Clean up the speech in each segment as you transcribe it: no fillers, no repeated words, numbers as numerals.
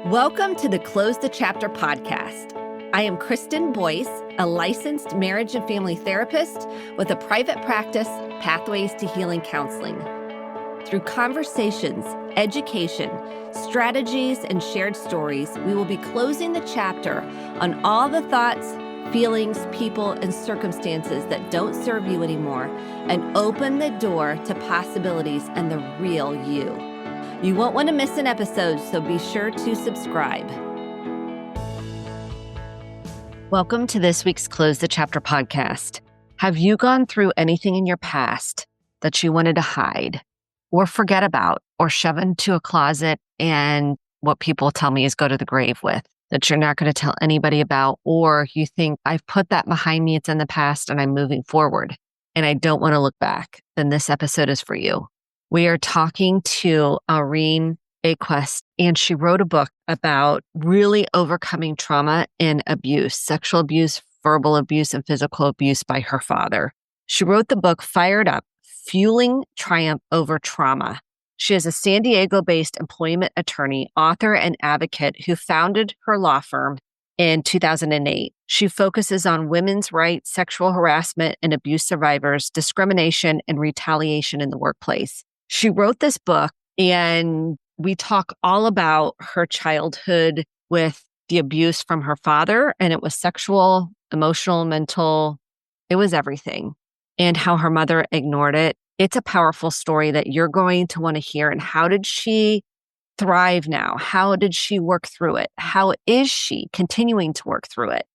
Welcome to the Close the Chapter podcast. I am Kristen Boyce, a licensed marriage and family therapist with a private practice, Pathways to Healing Counseling. Through conversations, education, strategies, and shared stories, we will be closing the chapter on all the thoughts, feelings, people, and circumstances that don't serve you anymore and open the door to possibilities and the real you. You won't want to miss an episode, so be sure to subscribe. Welcome to this week's Close the Chapter podcast. Have you gone through anything in your past that you wanted to hide or forget about or shove into a closet and what people tell me is go to the grave with, that you're not going to tell anybody about, or you think, I've put that behind me, it's in the past, and I'm moving forward, and I don't want to look back? Then this episode is for you. We are talking to Alreen Haeggquist, and she wrote a book about really overcoming trauma and abuse, sexual abuse, verbal abuse, and physical abuse by her father. She wrote the book Fired Up, Fueling Triumph Over Trauma. She is a San Diego-based employment attorney, author, and advocate who founded her law firm in 2008. She focuses on women's rights, sexual harassment and abuse survivors, discrimination, and retaliation in the workplace. She wrote this book, and we talk all about her childhood with the abuse from her father, and it was sexual, emotional, mental, it was everything, and how her mother ignored it. It's a powerful story that you're going to want to hear. And how did she thrive now? How did she work through it? How is she continuing to work through it?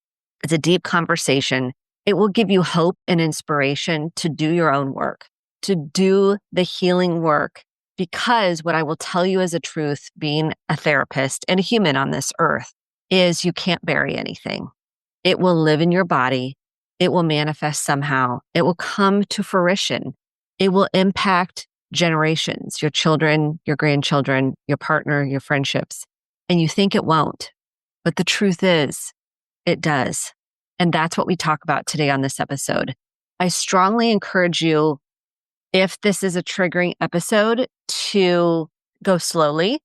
It's a deep conversation. It will give you hope and inspiration to do your own work, to do the healing work, because what I will tell you as a truth, being a therapist and a human on this earth, is you can't bury anything. It will live in your body. It will manifest somehow. It will come to fruition. It will impact generations, your children, your grandchildren, your partner, your friendships. And you think it won't. But the truth is, it does. And that's what we talk about today on this episode. I strongly encourage you, if this is a triggering episode, to go slowly.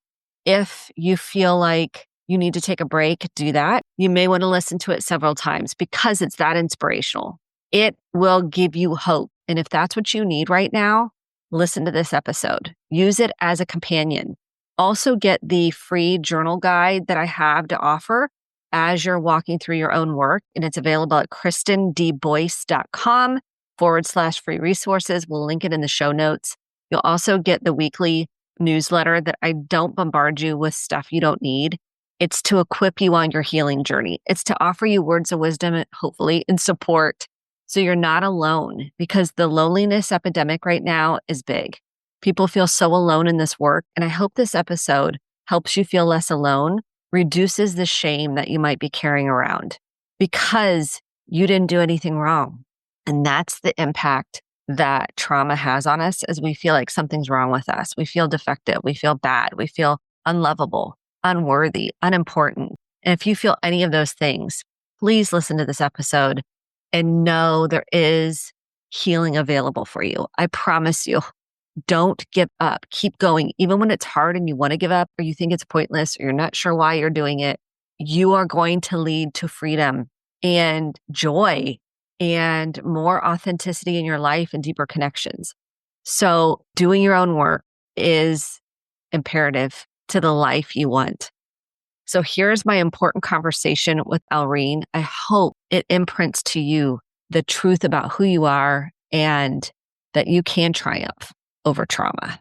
If you feel like you need to take a break, do that. You may want to listen to it several times because it's that inspirational. It will give you hope. And if that's what you need right now, listen to this episode. Use it as a companion. Also get the free journal guide that I have to offer as you're walking through your own work. And it's available at kristendboyce.com/free resources. We'll link it in the show notes. You'll also get the weekly newsletter that I don't bombard you with stuff you don't need. It's to equip you on your healing journey. It's to offer you words of wisdom, hopefully, and support, so you're not alone, because the loneliness epidemic right now is big. People feel so alone in this work. And I hope this episode helps you feel less alone, reduces the shame that you might be carrying around because you didn't do anything wrong. And that's the impact that trauma has on us, as we feel like something's wrong with us. We feel defective. We feel bad. We feel unlovable, unworthy, unimportant. And if you feel any of those things, please listen to this episode and know there is healing available for you. I promise you. Don't give up. Keep going. Even when it's hard and you want to give up, or you think it's pointless, or you're not sure why you're doing it, you are going to lead to freedom and joy and more authenticity in your life and deeper connections. So doing your own work is imperative to the life you want. So here's my important conversation with Alreen. I hope it imprints to you the truth about who you are and that you can triumph over trauma.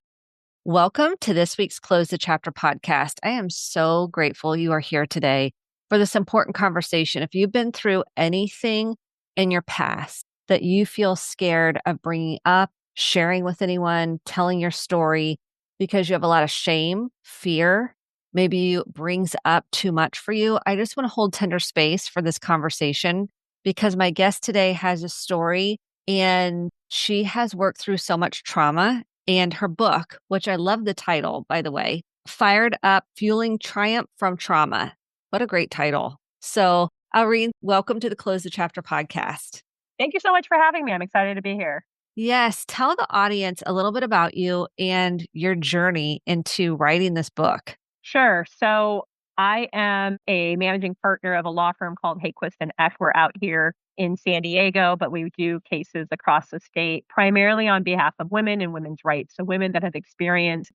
Welcome to this week's Close the Chapter podcast. I am so grateful you are here today for this important conversation. If you've been through anything in your past that you feel scared of bringing up, sharing with anyone, telling your story because you have a lot of shame, fear, maybe it brings up too much for you, I just want to hold tender space for this conversation, because my guest today has a story and she has worked through so much trauma. And her book, which I love the title, by the way, Fired Up, Fueling Triumph from Trauma. What a great title. So, Alreen, welcome to the Close the Chapter podcast. Thank you so much for having me. I'm excited to be here. Yes. Tell the audience a little bit about you and your journey into writing this book. Sure. So I am a managing partner of a law firm called Haeggquist and Eck. We're out here in San Diego, but we do cases across the state, primarily on behalf of women and women's rights. So women that have experienced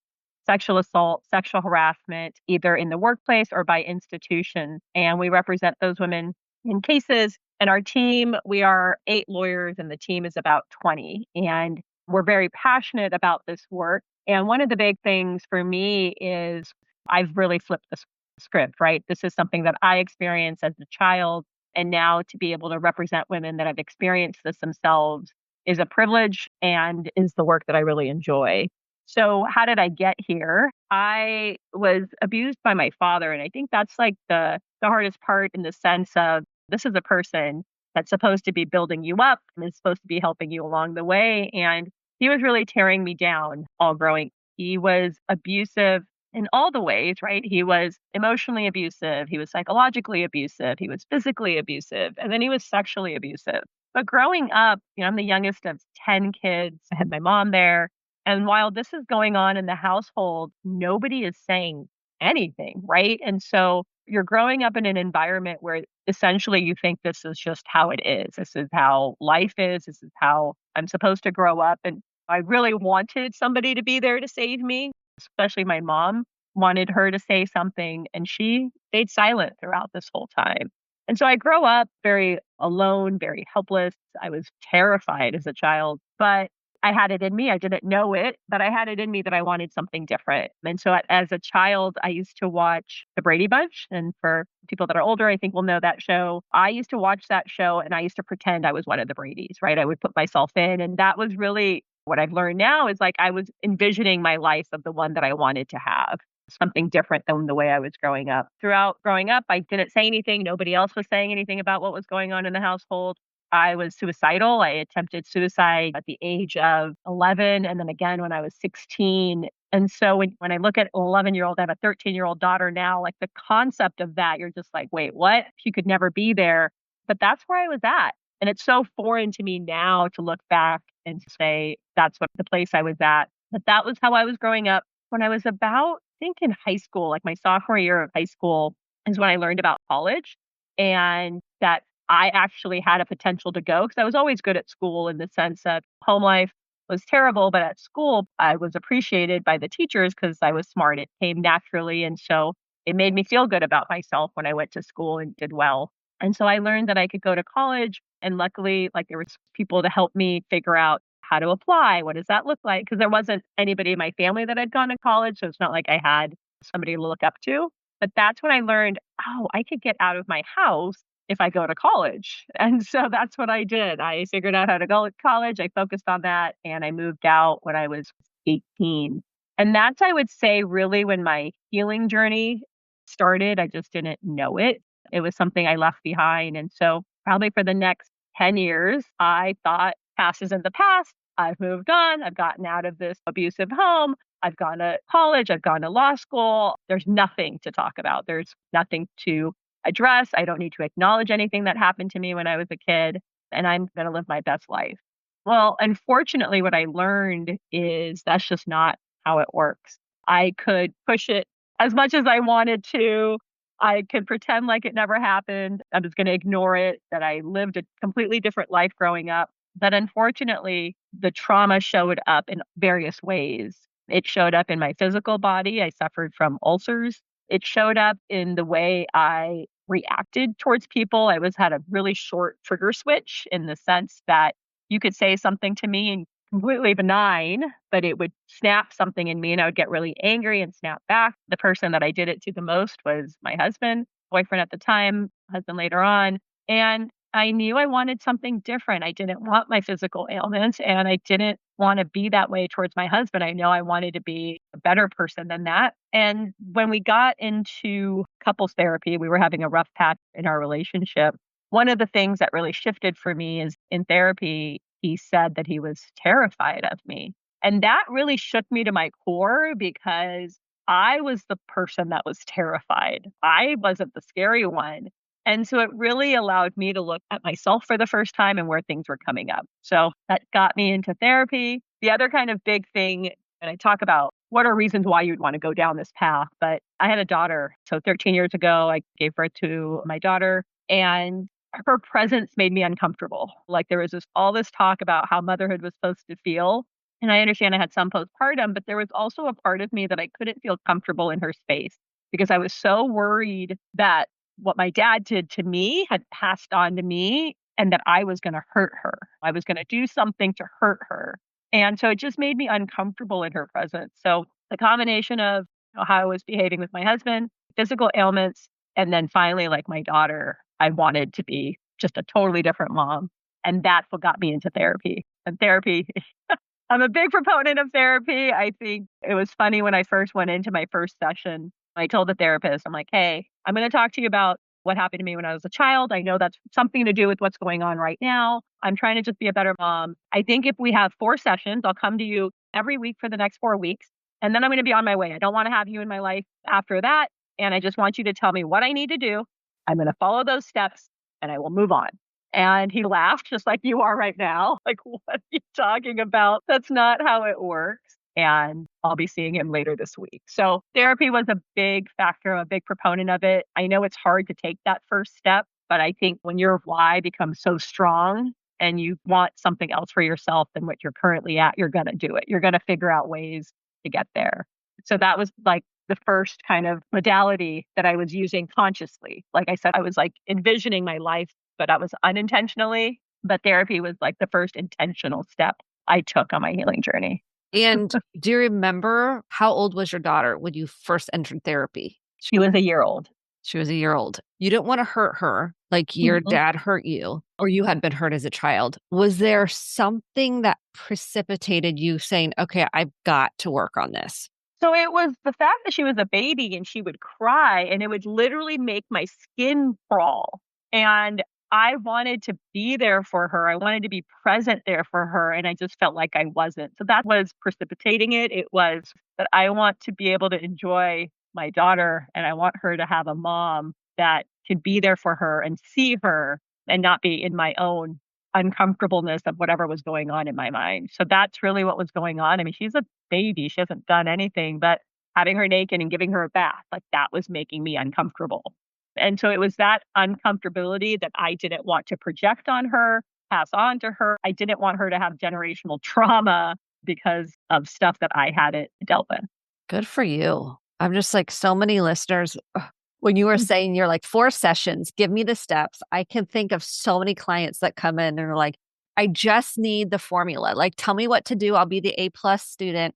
sexual assault, sexual harassment, either in the workplace or by institutions. And we represent those women in cases. And our team, we are 8 lawyers and the team is about 20. And we're very passionate about this work. And one of the big things for me is I've really flipped the script, right? This is something that I experienced as a child. And now to be able to represent women that have experienced this themselves is a privilege and is the work that I really enjoy. So, how did I get here? I was abused by my father. And I think that's like the hardest part in the sense of this is a person that's supposed to be building you up and is supposed to be helping you along the way. And he was really tearing me down all growing. He was abusive in all the ways, right? He was emotionally abusive, he was psychologically abusive, he was physically abusive, and then he was sexually abusive. But growing up, I'm the youngest of 10 kids. I had my mom there. And while this is going on in the household, nobody is saying anything, right? And so you're growing up in an environment where essentially you think this is just how it is. This is how life is. This is how I'm supposed to grow up. And I really wanted somebody to be there to save me, especially my mom wanted her to say something, and she stayed silent throughout this whole time. And so I grew up very alone, very helpless. I was terrified as a child, but I had it in me. I didn't know it, but I had it in me that I wanted something different. And so as a child, I used to watch The Brady Bunch. And for people that are older, I think will know that show. I used to watch that show and I used to pretend I was one of the Bradys, right? I would put myself in. And that was really what I've learned now is like I was envisioning my life of the one that I wanted to have, something different than the way I was growing up. Throughout growing up, I didn't say anything. Nobody else was saying anything about what was going on in the household. I was suicidal. I attempted suicide at the age of 11 and then again when I was 16. And so when I look at an 11-year-old, I have a 13-year-old daughter now, like the concept of that, you're just like, wait, what? She could never be there. But that's where I was at. And it's so foreign to me now to look back and say that's what the place I was at. But that was how I was growing up. When I was about, I think in high school, like my sophomore year of high school, is when I learned about college and that I actually had a potential to go because I was always good at school in the sense that home life was terrible, but at school I was appreciated by the teachers because I was smart. It came naturally. And so it made me feel good about myself when I went to school and did well. And so I learned that I could go to college. And luckily, like there was people to help me figure out how to apply. What does that look like? Because there wasn't anybody in my family that had gone to college. So it's not like I had somebody to look up to. But that's when I learned, oh, I could get out of my house if I go to college. And so that's what I did. I figured out how to go to college. I focused on that and I moved out when I was 18. And that's, I would say, really when my healing journey started. I just didn't know it. It was something I left behind. And so probably for the next 10 years, I thought past is in the past. I've moved on. I've gotten out of this abusive home. I've gone to college. I've gone to law school. There's nothing to talk about. There's nothing to address. I don't need to acknowledge anything that happened to me when I was a kid, and I'm going to live my best life. Well, unfortunately, what I learned is that's just not how it works. I could push it as much as I wanted to. I could pretend like it never happened. I'm just going to ignore it, that I lived a completely different life growing up. But unfortunately, the trauma showed up in various ways. It showed up in my physical body. I suffered from ulcers. It showed up in the way I reacted towards people. I had a really short trigger switch in the sense that you could say something to me and completely benign, but it would snap something in me and I would get really angry and snap back. The person that I did it to the most was my husband, boyfriend at the time, husband later on. And I knew I wanted something different. I didn't want my physical ailments and I didn't want to be that way towards my husband. I know I wanted to be a better person than that. And when we got into couples therapy, we were having a rough patch in our relationship. One of the things that really shifted for me is in therapy, he said that he was terrified of me. And that really shook me to my core because I was the person that was terrified. I wasn't the scary one. And so it really allowed me to look at myself for the first time and where things were coming up. So that got me into therapy. The other kind of big thing, and I talk about what are reasons why you'd want to go down this path? But I had a daughter. So 13 years ago, I gave birth to my daughter, and her presence made me uncomfortable. Like there was all this talk about how motherhood was supposed to feel. And I understand I had some postpartum, but there was also a part of me that I couldn't feel comfortable in her space because I was so worried that what my dad did to me had passed on to me and that I was going to hurt her. I was going to do something to hurt her. And so it just made me uncomfortable in her presence. So the combination of how I was behaving with my husband, physical ailments, and then finally, like my daughter, I wanted to be just a totally different mom. And that's what got me into therapy. And therapy, I'm a big proponent of therapy. I think it was funny when I first went into my first session. I told the therapist, I'm like, hey, I'm going to talk to you about what happened to me when I was a child. I know that's something to do with what's going on right now. I'm trying to just be a better mom. I think if we have 4 sessions, I'll come to you every week for the next 4 weeks. And then I'm going to be on my way. I don't want to have you in my life after that. And I just want you to tell me what I need to do. I'm going to follow those steps and I will move on. And he laughed just like you are right now. Like, what are you talking about? That's not how it works. And I'll be seeing him later this week. So therapy was a big factor, a big proponent of it. I know it's hard to take that first step, but I think when your why becomes so strong and you want something else for yourself than what you're currently at, you're going to do it. You're going to figure out ways to get there. So that was like the first kind of modality that I was using consciously. Like I said, I was like envisioning my life, but I was unintentionally. But therapy was like the first intentional step I took on my healing journey. And do you remember how old was your daughter when you first entered therapy? She was a year old. She was a year old. You didn't want to hurt her like your Mhm. dad hurt you or you had been hurt as a child. Was there something that precipitated you saying, okay, I've got to work on this? So it was the fact that she was a baby and she would cry and it would literally make my skin crawl. And I wanted to be there for her. I wanted to be present there for her. And I just felt like I wasn't. So that was precipitating it. It was that I want to be able to enjoy my daughter and I want her to have a mom that can be there for her and see her and not be in my own uncomfortableness of whatever was going on in my mind. So that's really what was going on. I mean, she's a baby. She hasn't done anything, but having her naked and giving her a bath, like that was making me uncomfortable. And so it was that uncomfortability that I didn't want to project on her, pass on to her. I didn't want her to have generational trauma because of stuff that I hadn't dealt with. Good for you. I'm just like so many listeners. When you were saying you're like 4 sessions, give me the steps. I can think of so many clients that come in and are like, I just need the formula. Like, tell me what to do. I'll be the A+ student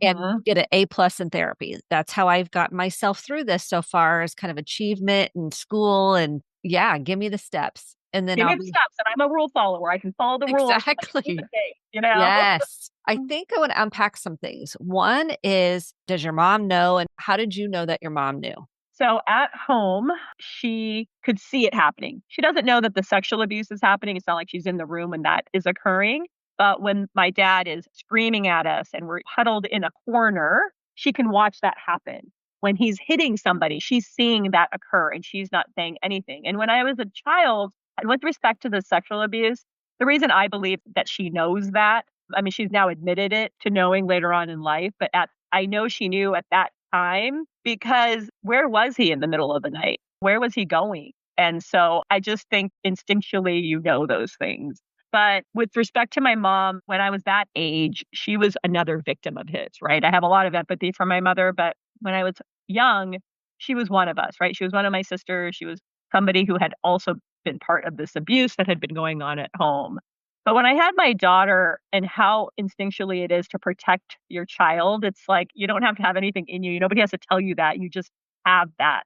and Mhm. get an A+ in therapy. That's how I've gotten myself through this so far as kind of achievement in school. And yeah, give me the steps. And then Give I'll me the be steps, and I'm a rule follower. I can follow the rules like exactly. day, you know? Yes. I think I would unpack some things. One is, does your mom know? And how did you know that your mom knew? So at home, she could see it happening. She doesn't know that the sexual abuse is happening. It's not like she's in the room when that is occurring. But when my dad is screaming at us and we're huddled in a corner, she can watch that happen. When he's hitting somebody, she's seeing that occur and she's not saying anything. And when I was a child, and with respect to the sexual abuse, the reason I believe that she knows that, I mean, she's now admitted it to knowing later on in life, but I know she knew at that time because where was he in the middle of the night? Where was he going? And so I just think instinctually, you know those things. But with respect to my mom, when I was that age, she was another victim of his, right? I have a lot of empathy for my mother, but when I was young, she was one of us, right? She was one of my sisters. She was somebody who had also been part of this abuse that had been going on at home. But when I had my daughter and how instinctually it is to protect your child, it's like you don't have to have anything in you. Nobody has to tell you that. You just have that.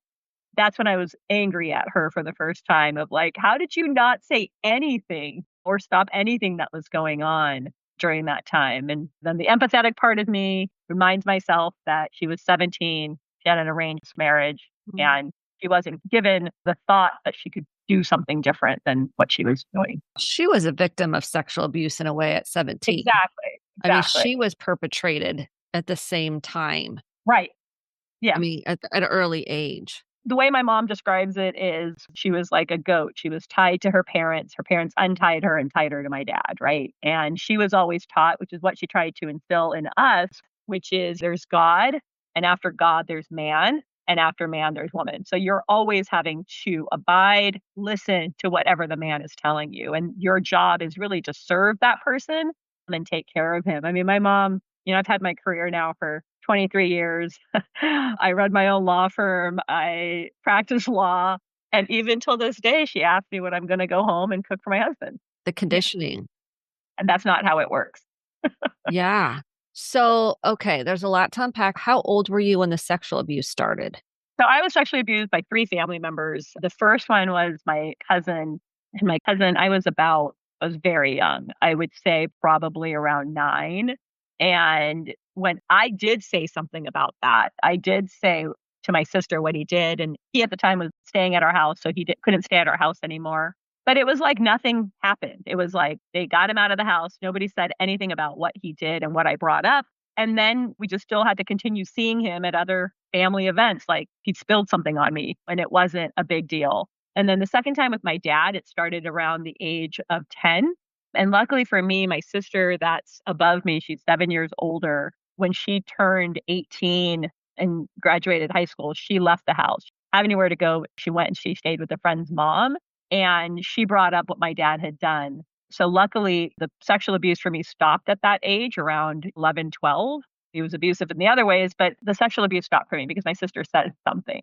That's when I was angry at her for the first time of like, how did you not say anything or stop anything that was going on during that time? And then the empathetic part of me reminds myself that she was 17, she had an arranged marriage, Mm. and she wasn't given the thought that she could do something different than what she was doing. She was a victim of sexual abuse in a way at 17. Exactly. I mean, Exactly. she was perpetrated at the same time. Right. I Yeah. mean, at an early age. The way my mom describes it is she was like a goat. She was tied to her parents. Her parents untied her and tied her to my dad, right? And she was always taught, which is what she tried to instill in us, which is there's God, and after God, there's man, and after man, there's woman. So you're always having to abide, listen to whatever the man is telling you. And your job is really to serve that person and take care of him. I mean, my mom, I've had my career now for 23 years. I run my own law firm. I practice law. And even till this day, she asks me when I'm going to go home and cook for my husband. The conditioning. And that's not how it works. Yeah. So, okay, there's a lot to unpack. How old were you when the sexual abuse started? So I was sexually abused by 3 family members. The first one was my cousin, and my cousin, I was very young. I would say probably around 9. And when I did say something about that, I did say to my sister what he did, and he at the time was staying at our house, so couldn't stay at our house anymore. But it was like nothing happened. It was like they got him out of the house. Nobody said anything about what he did and what I brought up. And then we just still had to continue seeing him at other family events. Like he spilled something on me and it wasn't a big deal. And then the second time with my dad, it started around the age of 10. And luckily for me, my sister that's above me, she's 7 years older. When she turned 18 and graduated high school, she left the house. Having anywhere to go, she went and she stayed with a friend's mom. And she brought up what my dad had done. So luckily, the sexual abuse for me stopped at that age around 11, 12. He was abusive in the other ways, but the sexual abuse stopped for me because my sister said something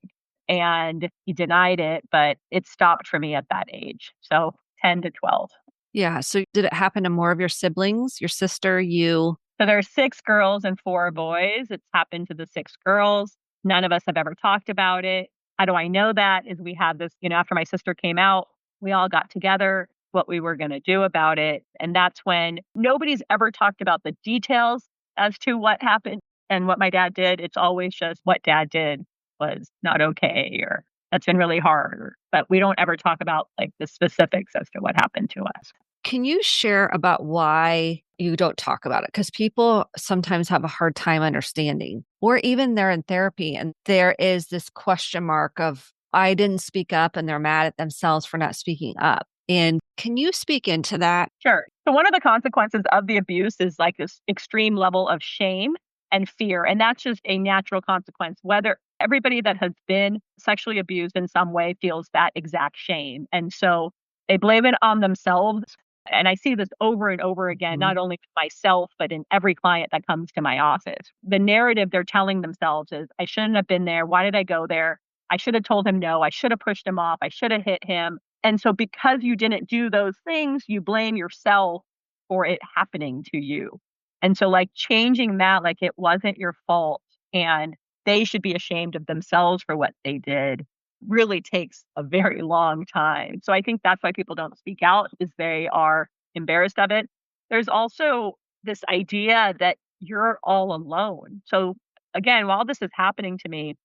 and he denied it, but it stopped for me at that age. So 10 to 12. Yeah. So, did it happen to more of your siblings, your sister, you? So there are 6 girls and 4 boys. It's happened to the 6 girls. None of us have ever talked about it. How do I know that? Is we had this, after my sister came out, we all got together what we were going to do about it. And that's when nobody's ever talked about the details as to what happened and what my dad did. It's always just what dad did was not okay, or that's been really hard. But we don't ever talk about like the specifics as to what happened to us. Can you share about why you don't talk about it? Because people sometimes have a hard time understanding, or even they're in therapy and there is this question mark of, I didn't speak up, and they're mad at themselves for not speaking up. And can you speak into that? Sure. So one of the consequences of the abuse is like this extreme level of shame and fear. And that's just a natural consequence. Whether everybody that has been sexually abused in some way feels that exact shame. And so they blame it on themselves. And I see this over and over again, Mhm. not only with myself, but in every client that comes to my office. The narrative they're telling themselves is, I shouldn't have been there. Why did I go there? I should have told him no. I should have pushed him off. I should have hit him. And so because you didn't do those things, you blame yourself for it happening to you. And so like changing that, like it wasn't your fault and they should be ashamed of themselves for what they did, really takes a very long time. So I think that's why people don't speak out, is they are embarrassed of it. There's also this idea that you're all alone. So again, while this is happening to me,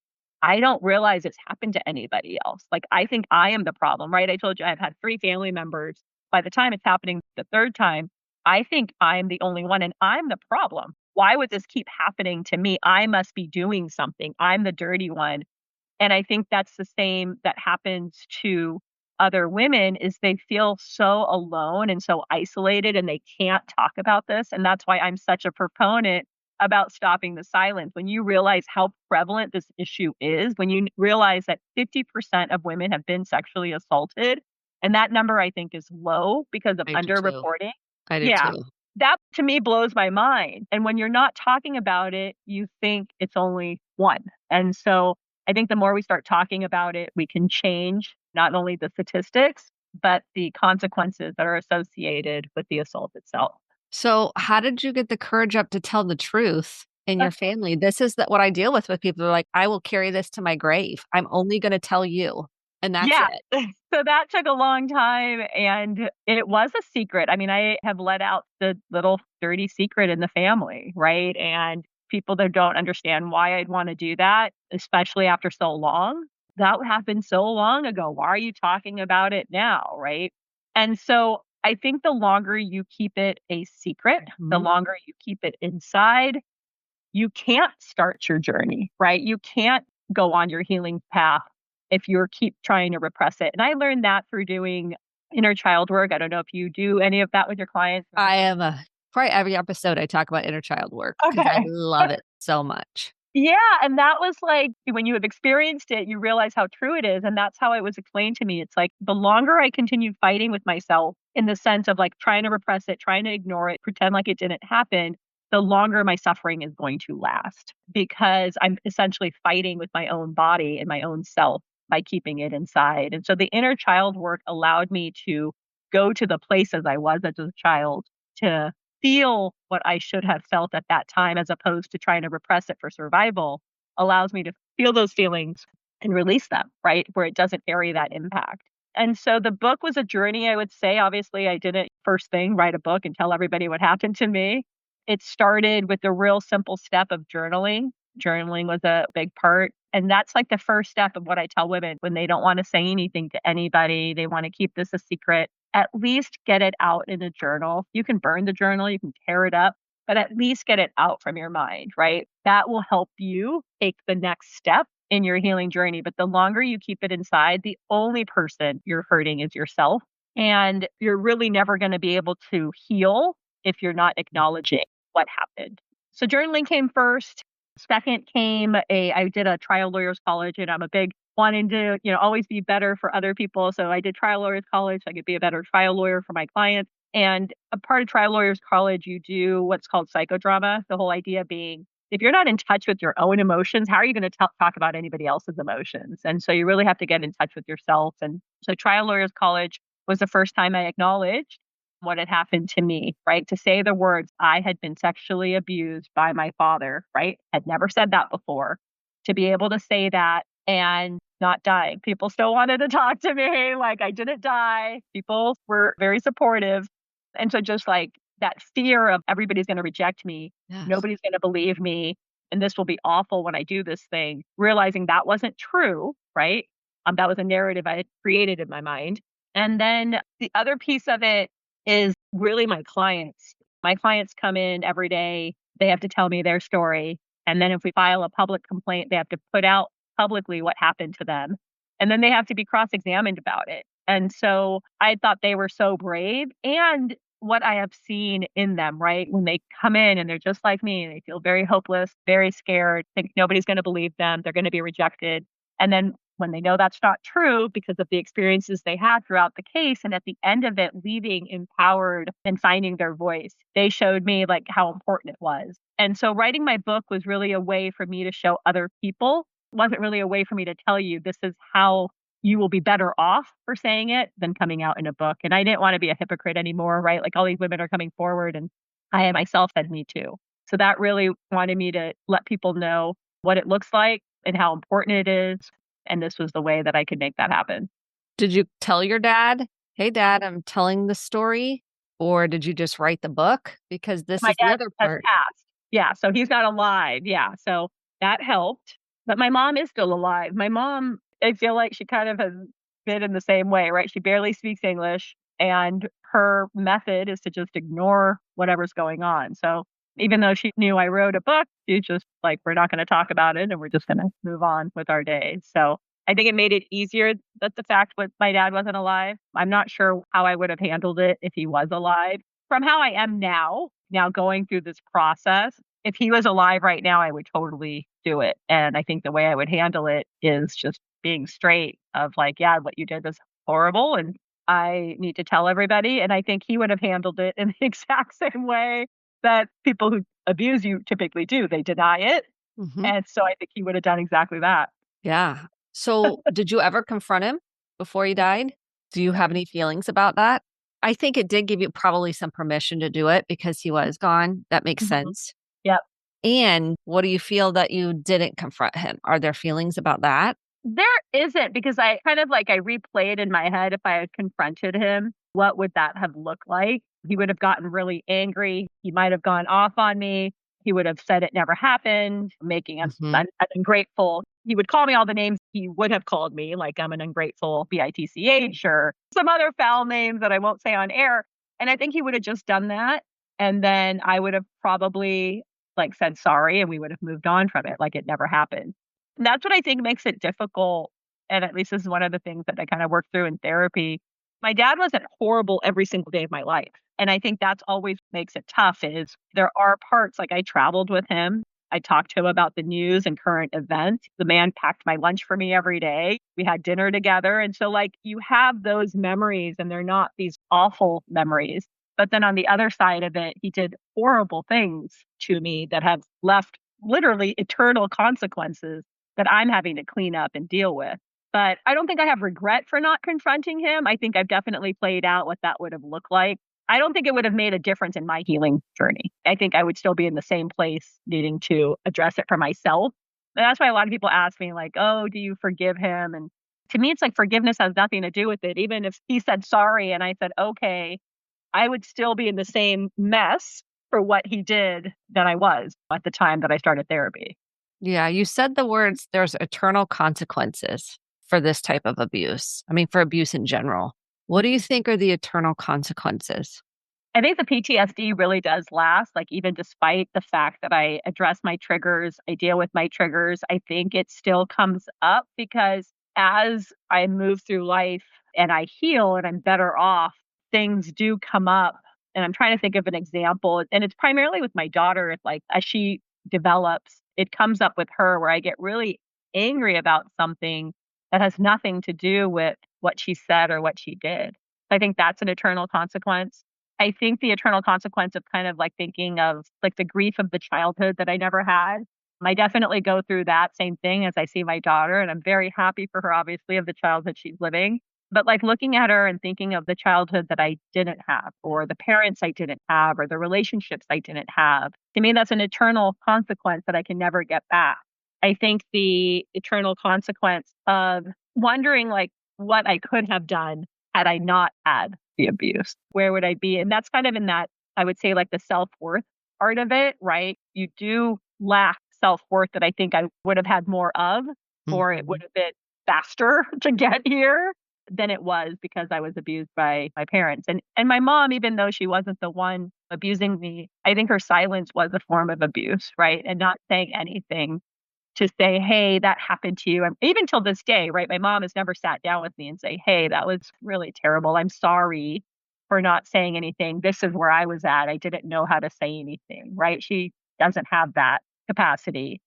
I don't realize it's happened to anybody else. Like, I think I am the problem, right? I told you I've had 3 family members. By the time it's happening the 3rd time, I think I'm the only one and I'm the problem. Why would this keep happening to me? I must be doing something. I'm the dirty one. And I think that's the same that happens to other women, is they feel so alone and so isolated and they can't talk about this. And that's why I'm such a proponent about stopping the silence. When you realize how prevalent this issue is, when you realize that 50% of women have been sexually assaulted, and that number I think is low because of I do too. underreporting. I do Yeah. too. That to me blows my mind. And when you're not talking about it, you think it's only 1. And so I think the more we start talking about it, we can change not only the statistics, but the consequences that are associated with the assault itself. So, how did you get the courage up to tell the truth in your family? This is what I deal with people. They're like, I will carry this to my grave. I'm only going to tell you. And that's Yeah. it. So that took a long time and it was a secret. I mean, I have let out the little dirty secret in the family, right? And people that don't understand why I'd want to do that, especially after so long. That happened so long ago. Why are you talking about it now, right? And so I think the longer you keep it a secret, the Mhm. longer you keep it inside, you can't start your journey, right? You can't go on your healing path if you keep trying to repress it. And I learned that through doing inner child work. I don't know if you do any of that with your clients. I am a Probably every episode I talk about inner child work because I Okay. love it so much. Yeah, and that was like when you have experienced it, you realize how true it is, and that's how it was explained to me. It's like the longer I continue fighting with myself in the sense of like trying to repress it, trying to ignore it, pretend like it didn't happen, the longer my suffering is going to last because I'm essentially fighting with my own body and my own self by keeping it inside. And so the inner child work allowed me to go to the places I was as a child to feel what I should have felt at that time as opposed to trying to repress it for survival allows me to feel those feelings and release them, right? Where it doesn't carry that impact. And so the book was a journey, I would say. Obviously, I didn't first thing write a book and tell everybody what happened to me. It started with the real simple step of journaling. Journaling was a big part. And that's like the first step of what I tell women when they don't want to say anything to anybody. They want to keep this a secret. At least get it out in a journal. You can burn the journal, you can tear it up, but at least get it out from your mind, right? That will help you take the next step in your healing journey. But the longer you keep it inside, the only person you're hurting is yourself. And you're really never going to be able to heal if you're not acknowledging what happened. So journaling came first. Second came I did a trial lawyers college and I'm a big wanting to, always be better for other people. So I did trial lawyers college. So I could be a better trial lawyer for my clients. And a part of trial lawyers college, you do what's called psychodrama. The whole idea being if you're not in touch with your own emotions, how are you going to talk about anybody else's emotions? And so you really have to get in touch with yourself. And so trial lawyers college was the first time I acknowledged what had happened to me, right? To say the words, I had been sexually abused by my father, right? Had never said that before. To be able to say that and not dying. People still wanted to talk to me. Like I didn't die. People were very supportive. And so just like that fear of everybody's going to reject me, Yes. nobody's going to believe me, and this will be awful when I do this thing, realizing that wasn't true, right? That was a narrative I had created in my mind. And then the other piece of it is really my clients. My clients come in every day. They have to tell me their story. And then if we file a public complaint, they have to put out publicly what happened to them. And then they have to be cross-examined about it. And so I thought they were so brave and what I have seen in them, right? When they come in and they're just like me, they feel very hopeless, very scared, think nobody's going to believe them, they're going to be rejected. And then when they know that's not true because of the experiences they had throughout the case, and at the end of it, leaving empowered and finding their voice, they showed me like how important it was. And so writing my book was really a way for me to show other people. It wasn't really a way for me to tell you this is how you will be better off for saying it than coming out in a book. And I didn't want to be a hypocrite anymore, right? Like all these women are coming forward and I myself said me too. So that really wanted me to let people know what it looks like and how important it is. And this was the way that I could make that happen. Did you tell your dad, hey, dad, I'm telling the story? Or did you just write the book? Because this My is the dad other has part. passed. Yeah, so he's not alive. Yeah, so that helped. But my mom is still alive. My mom, I feel like she kind of has been in the same way, right? She barely speaks English, and her method is to just ignore whatever's going on. So even though she knew I wrote a book, she's just like, we're not going to talk about it and we're just going to move on with our day. So I think it made it easier that the fact that my dad wasn't alive. I'm not sure how I would have handled it if he was alive. From how I am now going through this process, if he was alive right now, I would totally do it. And I think the way I would handle it is just being straight of like, yeah, what you did was horrible and I need to tell everybody. And I think he would have handled it in the exact same way that people who abuse you typically do. They deny it. Mhm. And so I think he would have done exactly that. Yeah. So, did you ever confront him before he died? Do you have any feelings about that? I think it did give you probably some permission to do it because he was gone. That makes Mhm. sense. Yep. And what do you feel that you didn't confront him? Are there feelings about that? There isn't because I kind of like I replayed in my head if I had confronted him, what would that have looked like? He would have gotten really angry. He might have gone off on me. He would have said it never happened, making us Mhm. ungrateful. He would call me all the names he would have called me, like I'm an ungrateful bitch or some other foul names that I won't say on air. And I think he would have just done that. And then I would have probably like said sorry and we would have moved on from it like it never happened. And that's what I think makes it difficult, and at least this is one of the things that I kinda worked through in therapy. My dad wasn't horrible every single day of my life. And I think that's always makes it tough is there are parts like I traveled with him. I talked to him about the news and current events. The man packed my lunch for me every day. We had dinner together. And so like you have those memories and they're not these awful memories. But then on the other side of it, he did horrible things to me that have left literally eternal consequences that I'm having to clean up and deal with. But I don't think I have regret for not confronting him. I think I've definitely played out what that would have looked like. I don't think it would have made a difference in my healing journey. I think I would still be in the same place needing to address it for myself. And that's why a lot of people ask me, like, oh, do you forgive him? And to me, it's like forgiveness has nothing to do with it. Even if he said sorry and I said, okay, I would still be in the same mess for what he did that I was at the time that I started therapy. Yeah, you said the words, there's eternal consequences for this type of abuse. I mean, for abuse in general. What do you think are the eternal consequences? I think the PTSD really does last, like, even despite the fact that I address my triggers, I deal with my triggers, I think it still comes up because as I move through life and I heal and I'm better off, things do come up. And I'm trying to think of an example, and it's primarily with my daughter. It's like as she develops, it comes up with her where I get really angry about something that has nothing to do with what she said or what she did. I think that's an eternal consequence. I think the eternal consequence of kind of like thinking of like the grief of the childhood that I never had. I definitely go through that same thing as I see my daughter, and I'm very happy for her, obviously, of the childhood she's living. But like looking at her and thinking of the childhood that I didn't have, or the parents I didn't have, or the relationships I didn't have, to me, that's an eternal consequence that I can never get back. I think the eternal consequence of wondering like what I could have done had I not had the abuse, where would I be? And that's kind of in that, I would say, like the self worth part of it, right? You do lack self worth that I think I would have had more of, or it would Mhm. have been faster to get here than it was because I was abused by my parents. And my mom, even though she wasn't the one abusing me, I think her silence was a form of abuse, right? And not saying anything to say, "Hey, that happened to you." And even till this day, right, my mom has never sat down with me and say, "Hey, that was really terrible. I'm sorry for not saying anything. This is where I was at. I didn't know how to say anything." Right? She doesn't have that capacity.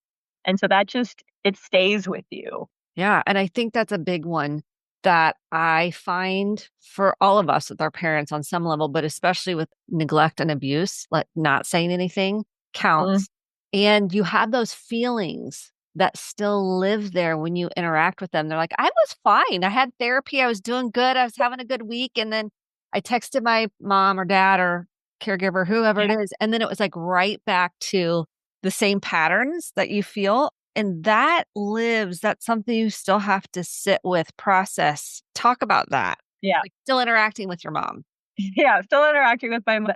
And so that just it stays with you. Yeah, and I think that's a big one that I find for all of us with our parents on some level, but especially with neglect and abuse, like not saying anything Mm, counts. And you have those feelings that still live there when you interact with them. They're like, I was fine. I had therapy. I was doing good. I was having a good week. And then I texted my mom or dad or caregiver, whoever yeah, it is. And then it was like right back to the same patterns that you feel, and that lives, that's something you still have to sit with, process, talk about that, yeah. like, still interacting with your mom. Yeah, still interacting with I'm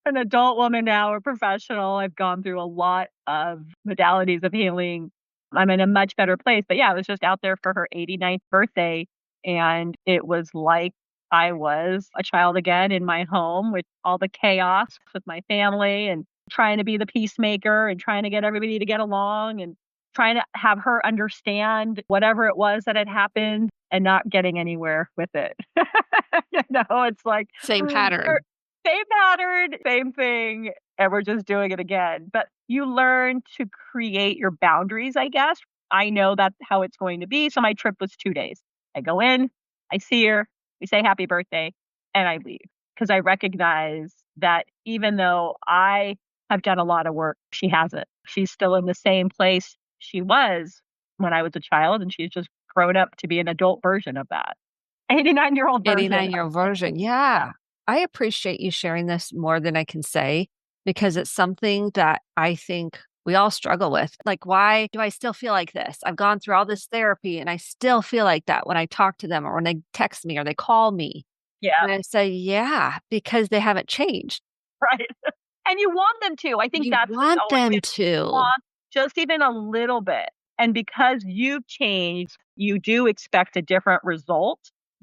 an adult woman now, a professional. I've gone through a lot of modalities of healing. I'm in a much better place. But yeah, I was just out there for her 89th birthday. And it was like I was a child again in my home with all the chaos with my family and trying to be the peacemaker and trying to get everybody to get along and trying to have her understand whatever it was that had happened and not getting anywhere with it. It's like Same we're pattern. same pattern, same thing, and we're just doing it again. But you learn to create your boundaries, I guess. I know that's how it's going to be. So my trip was 2 days. I go in, I see her, we say happy birthday, and I leave because I recognize that even though I have done a lot of work, she hasn't. She's still in the same place she was when I was a child, and she's just grown up to be an adult version of that. 89-year-old version. 89-year-old version. Yeah. I appreciate you sharing this more than I can say because it's something that I think we all struggle with. Like, why do I still feel like this? I've gone through all this therapy and I still feel like that when I talk to them or when they text me or they call me. Yeah, And I say, yeah, because they haven't changed. right. And you want them to. I think You that's what's want always them it. You to. want just even a little bit. And because you've changed, you do expect a different result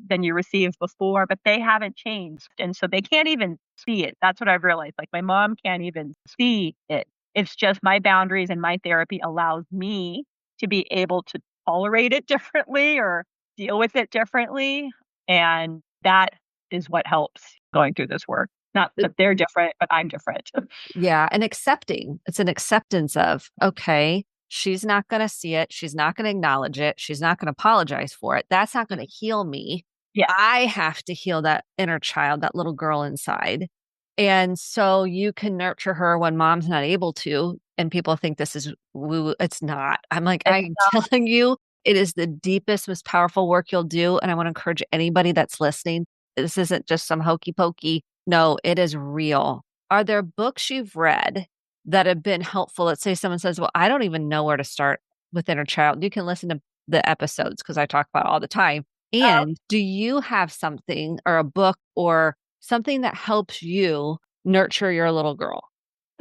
than you received before, but they haven't changed. And so they can't even see it. That's what I've realized. Like my mom can't even see it. It's just my boundaries and my therapy allows me to be able to tolerate it differently or deal with it differently. And that is what helps going through this work. Not that they're different, but I'm different. Yeah. And accepting. It's an acceptance of, okay, she's not going to see it. She's not going to acknowledge it. She's not going to apologize for it. That's not going to heal me. Yeah. I have to heal that inner child, that little girl inside. And so you can nurture her when mom's not able to. And people think this is woo. It's not. I'm like, I It's am telling you, it is the deepest, most powerful work you'll do. And I want to encourage anybody that's listening. This isn't just some hokey pokey. No, it is real. Are there books you've read that have been helpful? Let's say someone says, well, I don't even know where to start with inner child. You can listen to the episodes because I talk about it all the time. not. And do you have something or a book or something that helps you nurture your little girl?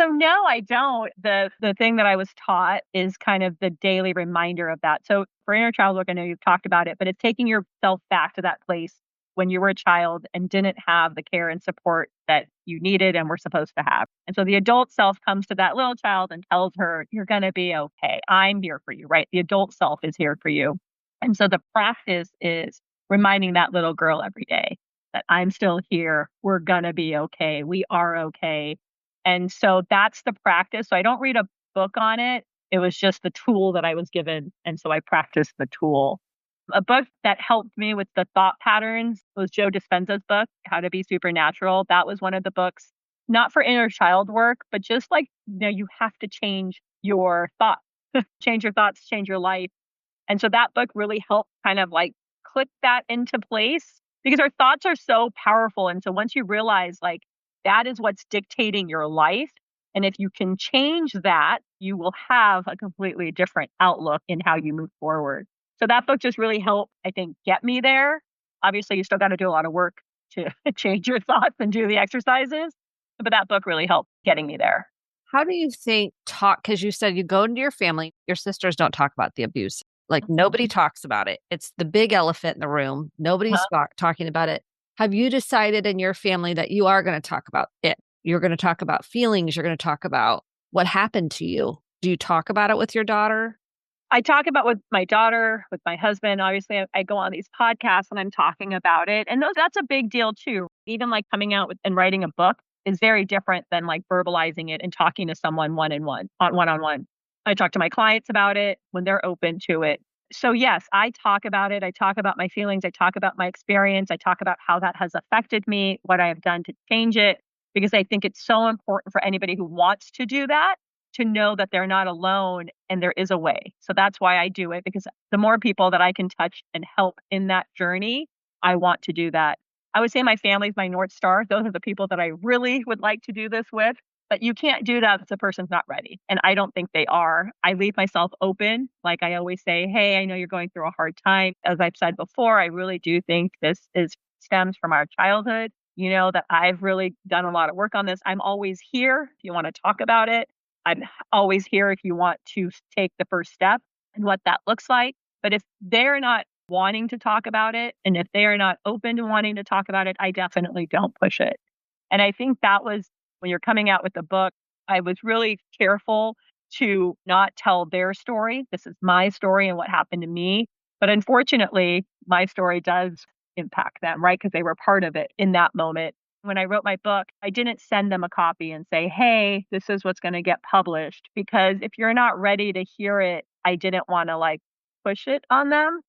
So no, I don't. The thing that I was taught is kind of the daily reminder of that. So for inner child work, I know you've talked about it, but it's taking yourself back to that place when you were a child and didn't have the care and support that you needed and were supposed to have. And so the adult self comes to that little child and tells her, you're going to be okay. I'm here for you, right? The adult self is here for you. And so the practice is reminding that little girl every day that I'm still here. We're going to be okay. We are okay. And so that's the practice. So I don't read a book on it. It was just the tool that I was given. And so I practiced the tool. A book that helped me with the thought patterns was Joe Dispenza's book, How to Be Supernatural. That was one of the books, not for inner child work, but just like, you have to change your thoughts, change your thoughts, change your life. And so that book really helped kind of like click that into place because our thoughts are so powerful. And so once you realize like that is what's dictating your life, and if you can change that, you will have a completely different outlook in how you move forward. So that book just really helped, I think, get me there. Obviously, you still got to do a lot of work to change your thoughts and do the exercises, but that book really helped getting me there. How do you think because you said you go into your family, your sisters don't talk about the abuse. Like nobody Mhm. talks about it. It's the big elephant in the room. Nobody's talking about it. Have you decided in your family that you are going to talk about it? You're going to talk about feelings. You're going to talk about what happened to you. Do you talk about it with your daughter? I talk about with my daughter, with my husband. Obviously, I go on these podcasts and I'm talking about it. And that's a big deal too. Even like coming out with and writing a book is very different than like verbalizing it and talking to someone one-on-one. I talk to my clients about it when they're open to it. So yes, I talk about it. I talk about my feelings. I talk about my experience. I talk about how that has affected me, what I have done to change it, because I think it's so important for anybody who wants to do that to know that they're not alone and there is a way. So that's why I do it, because the more people that I can touch and help in that journey, I want to do that. I would say my family's my North Star. Those are the people that I really would like to do this with. But you can't do that if the person's not ready. And I don't think they are. I leave myself open. Like I always say, hey, I know you're going through a hard time. As I've said before, I really do think this is stems from our childhood. You know, that I've really done a lot of work on this. I'm always here if you want to talk about it. I'm always here if you want to take the first step and what that looks like. But if they're not wanting to talk about it, and if they are not open to wanting to talk about it, I definitely don't push it. And I think that was when you're coming out with the book, I was really careful to not tell their story. This is my story and what happened to me. But unfortunately, my story does impact them, right? Because they were part of it in that moment. When I wrote my book, I didn't send them a copy and say, hey, this is what's going to get published. Because if you're not ready to hear it, I didn't want to like push it on them.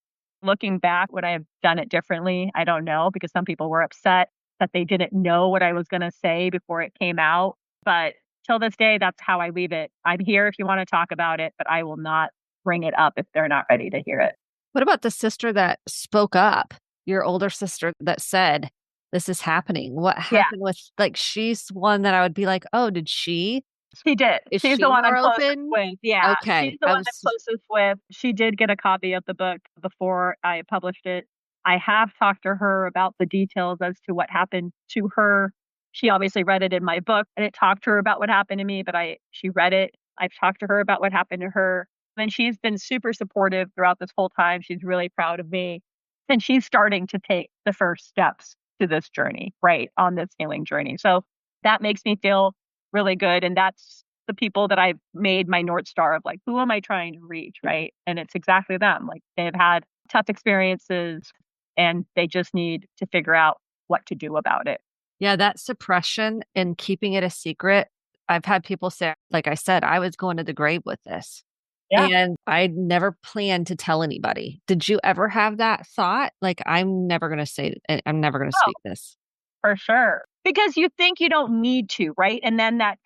Looking back, would I have done it differently? I don't know, because some people were upset that they didn't know what I was going to say before it came out. But till this day, that's how I leave it. I'm here if you want to talk about it, but I will not bring it up if they're not ready to hear it. What about the sister that spoke up, your older sister that said, this is happening? What Yeah, happened with, like, she's one that I would be like, oh, did she? she did. Is She's the she one I'm more closest open? with. Yeah, she's Okay. the one I'm closest with. She did get a copy of the book before I published it. I have talked to her about the details as to what happened to her. She obviously read it in my book. I didn't talk to her about what happened to me, but she read it. I've talked to her about what happened to her. And she's been super supportive throughout this whole time. She's really proud of me. And she's starting to take the first steps to this journey, right? On this healing journey. So that makes me feel really good. And that's the people that I've made my North Star of like, who am I trying to reach? Right. And it's exactly them. Like they've had tough experiences and they just need to figure out what to do about it. Yeah, that suppression and keeping it a secret. I've had people say, like I said, I was going to the grave with this. Yeah. And I never planned to tell anybody. Did you ever have that thought? Like, I'm never going to Oh, speak this. for sure. Because you think you don't need to, right? And then that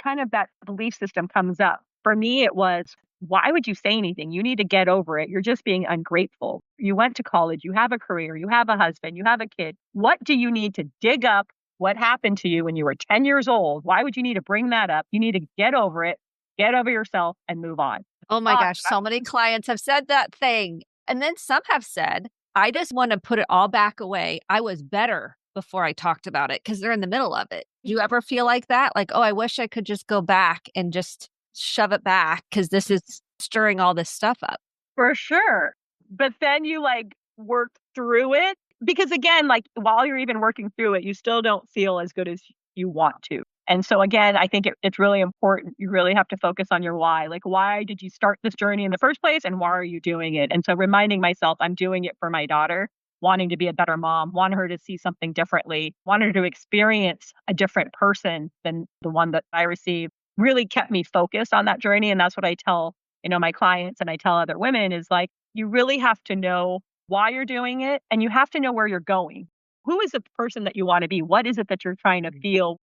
belief system comes up. For me, it was, why would you say anything? You need to get over it. You're just being ungrateful. You went to college, you have a career, you have a husband, you have a kid. What do you need to dig up? What happened to you when you were 10 years old? Why would you need to bring that up? You need to get over it, get over yourself, and move on. Oh my Ah, gosh, so many clients have said that thing. And then some have said, I just want to put it all back away. I was better before I talked about it because they're in the middle of it. Do you ever feel like that? Like, oh, I wish I could just go back and just shove it back because this is stirring all this stuff up. for sure. But then you like work through it because again, like while you're even working through it, you still don't feel as good as you want to. And so again, I think it's really important. You really have to focus on your why. Like, why did you start this journey in the first place and why are you doing it? And so reminding myself, I'm doing it for my daughter, wanting to be a better mom, want her to see something differently, want her to experience a different person than the one that I received really kept me focused on that journey. And that's what I tell, my clients and I tell other women is like, you really have to know why you're doing it and you have to know where you're going. Who is the person that you want to be? What is it that you're trying to feel?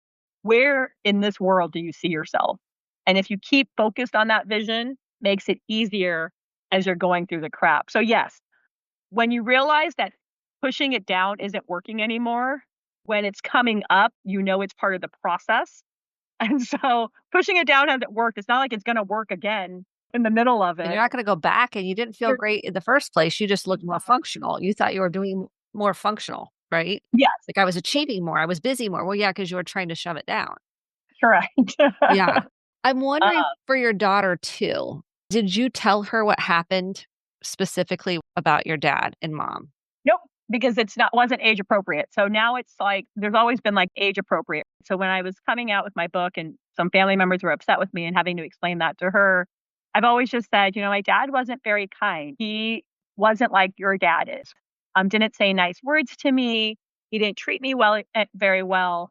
Where in this world do you see yourself? And if you keep focused on that vision, makes it easier as you're going through the crap. So yes, when you realize that pushing it down isn't working anymore, when it's coming up, it's part of the process. And so pushing it down hasn't worked. It's not like it's going to work again in the middle of And it. you're not going to go back and you didn't feel You're, great in the first place. You just looked more functional. You thought you were doing more functional, right? yes, Like I was achieving more. I was busy more. Well, yeah, because you were trying to shove it down. correct. Yeah. I'm uh, wondering for your daughter too, did you tell her what happened specifically about your dad and mom? Nope, because it's not wasn't age appropriate. So now it's like there's always been like age appropriate. So when I was coming out with my book and some family members were upset with me and having to explain that to her, I've always just said, my dad wasn't very kind. He wasn't like your dad is. Didn't say nice words to me. He didn't treat me very well.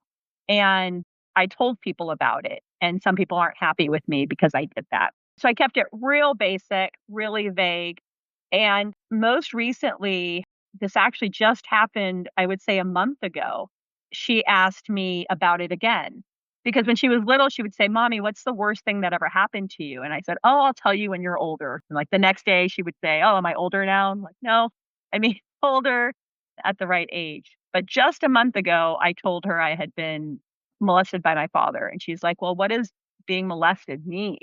And I told people about it. And some people aren't happy with me because I did that. So I kept it real basic, really vague. And most recently, this actually just happened, I would say a month ago. She asked me about it again. Because when she was little, she would say, Mommy, what's the worst thing that ever happened to you? And I said, Oh, I'll tell you when you're older. And like the next day, she would say, Oh, am I older now? I'm like, No, I mean, older at the right age. But just a month ago, I told her I had been molested by my father. And she's like, Well, what does being molested mean?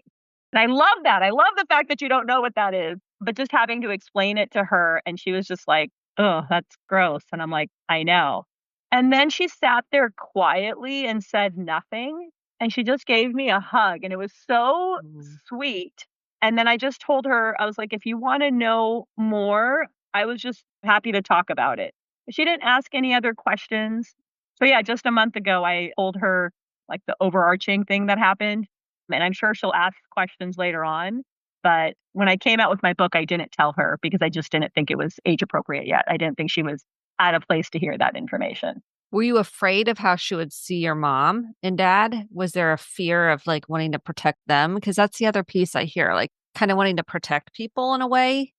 And I love that. I love the fact that you don't know what that is, but just having to explain it to her, and she was just like, "Oh, that's gross." And I'm like, "I know." And then she sat there quietly and said nothing, and she just gave me a hug, and it was so Mm. sweet. And then I just told her, I was like, "If you wanna know more," I was just happy to talk about it. She didn't ask any other questions. So, yeah, just a month ago, I told her, like, the overarching thing that happened, and I'm sure she'll ask questions later on. But when I came out with my book, I didn't tell her because I just didn't think it was age appropriate yet. I didn't think she was at a place to hear that information. Were you afraid of how she would see your mom and dad? Was there a fear of like wanting to protect them? Because that's the other piece I hear, like kind of wanting to protect people in a way.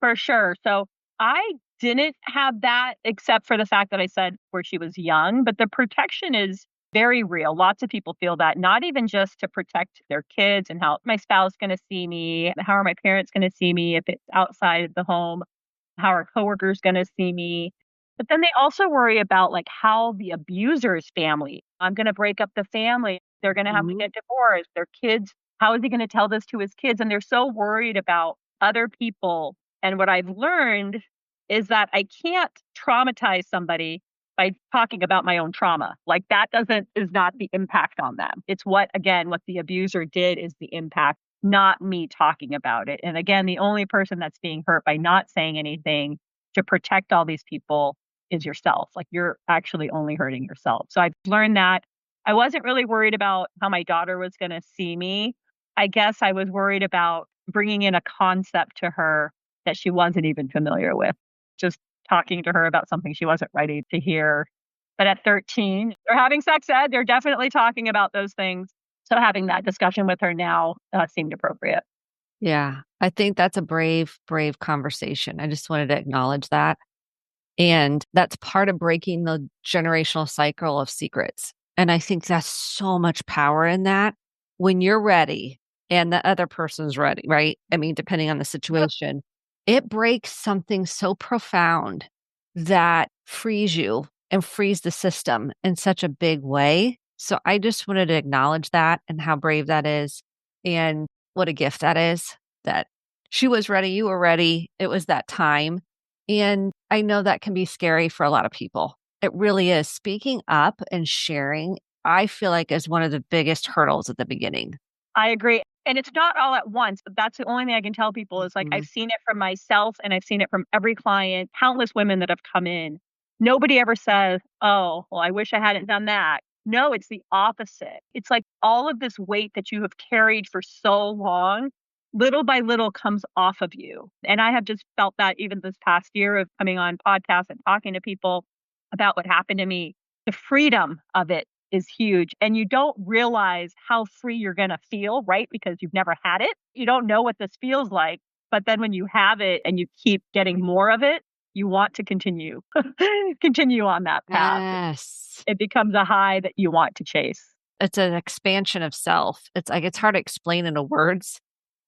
For sure. So I didn't have that except for the fact that I said where she was young, but the protection is very real. Lots of people feel that, not even just to protect their kids and how my spouse going to see me, how are my parents going to see me if it's outside of the home, how are coworkers going to see me. But then they also worry about like how the abuser's family, I'm going to break up the family. They're going to have to Mhm. get divorced. Their kids, how is he going to tell this to his kids? And they're so worried about other people. And what I've learned is that I can't traumatize somebody by talking about my own trauma. Like that is not the impact on them. It's what the abuser did is the impact, not me talking about it. And again, the only person that's being hurt by not saying anything to protect all these people is yourself. Like you're actually only hurting yourself. So I've learned that. I wasn't really worried about how my daughter was going to see me. I guess I was worried about bringing in a concept to her that she wasn't even familiar with. Just talking to her about something she wasn't ready to hear. But at 13, they're having sex ed. They're definitely talking about those things. So having that discussion with her now seemed appropriate. Yeah. I think that's a brave, brave conversation. I just wanted to acknowledge that. And that's part of breaking the generational cycle of secrets. And I think that's so much power in that when you're ready and the other person's ready, right? I mean, depending on the situation, it breaks something so profound that frees you and frees the system in such a big way. So I just wanted to acknowledge that and how brave that is and what a gift that is that she was ready, you were ready. It was that time. And I know that can be scary for a lot of people. It really is. Speaking up and sharing, I feel like is one of the biggest hurdles at the beginning. I agree. And it's not all at once, but that's the only thing I can tell people is like, Mhm. I've seen it from myself and I've seen it from every client, countless women that have come in. Nobody ever says, oh, well, I wish I hadn't done that. No, it's the opposite. It's like all of this weight that you have carried for so long, little by little comes off of you. And I have just felt that even this past year of coming on podcasts and talking to people about what happened to me, the freedom of it is huge. And you don't realize how free you're going to feel, right? Because you've never had it. You don't know what this feels like. But then when you have it and you keep getting more of it, you want to continue, continue on that path. Yes. It becomes a high that you want to chase. It's an expansion of self. It's like it's hard to explain into words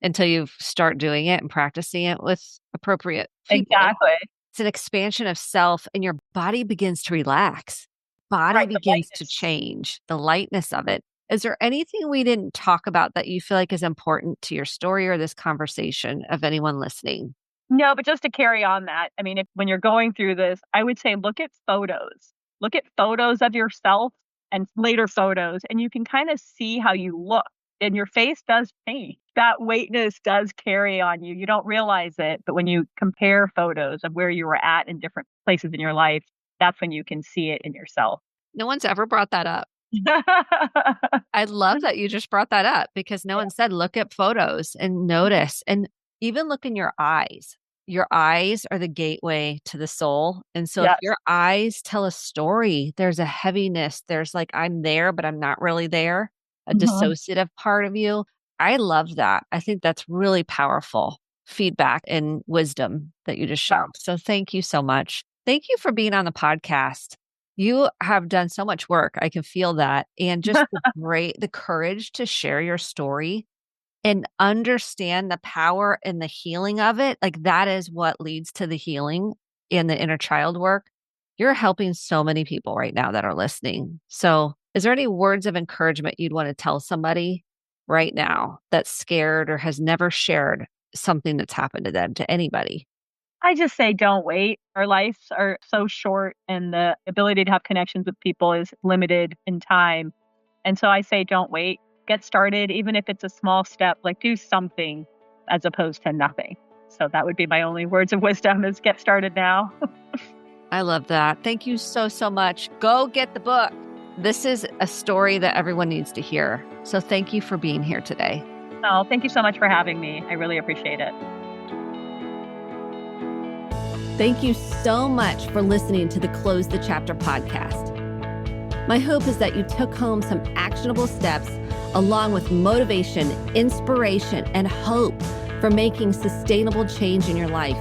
until you start doing it and practicing it with appropriate people. Exactly. It's an expansion of self and your body begins to relax. Body Right. The begins to lightness. change, the lightness of it. Is there anything we didn't talk about that you feel like is important to your story or this conversation of anyone listening? No, but just to carry on that, I mean, when you're going through this, I would say look at photos. Look at photos of yourself and later photos, and you can kind of see how you look. And your face does change. That weightness does carry on you. You don't realize it, but when you compare photos of where you were at in different places in your life, that's when you can see it in yourself. No one's ever brought that up. Yeah. I love that you just brought that up because no one said look at photos and notice and even look in your eyes. Your eyes are the gateway to the soul. And so if Yes. your eyes tell a story, there's a heaviness. There's like, I'm there, but I'm not really there, a Mhm. dissociative part of you. I love that. I think that's really powerful feedback and wisdom that you just Yeah. shared. So thank you so much. Thank you for being on the podcast. You have done so much work. I can feel that. And just the courage to share your story and understand the power and the healing of it. Like that is what leads to the healing in the inner child work. You're helping so many people right now that are listening. So, is there any words of encouragement you'd want to tell somebody right now that's scared or has never shared something that's happened to them, to anybody? I just say don't wait. Our lives are so short and the ability to have connections with people is limited in time. And so I say don't wait. Get started, even if it's a small step, like do something as opposed to nothing. So that would be my only words of wisdom is get started now. I love that. Thank you so, so much. Go get the book. This is a story that everyone needs to hear. So thank you for being here today. Oh, thank you so much for having me. I really appreciate it. Thank you so much for listening to the Close the Chapter podcast. My hope is that you took home some actionable steps along with motivation, inspiration, and hope for making sustainable change in your life.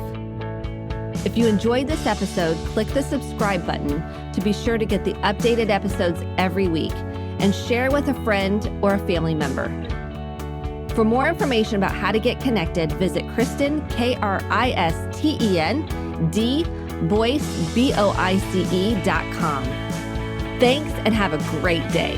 If you enjoyed this episode, click the subscribe button to be sure to get the updated episodes every week and share with a friend or a family member. For more information about how to get connected, visit Kristen, Kristen, Boyce, BOICE.com. Thanks and have a great day.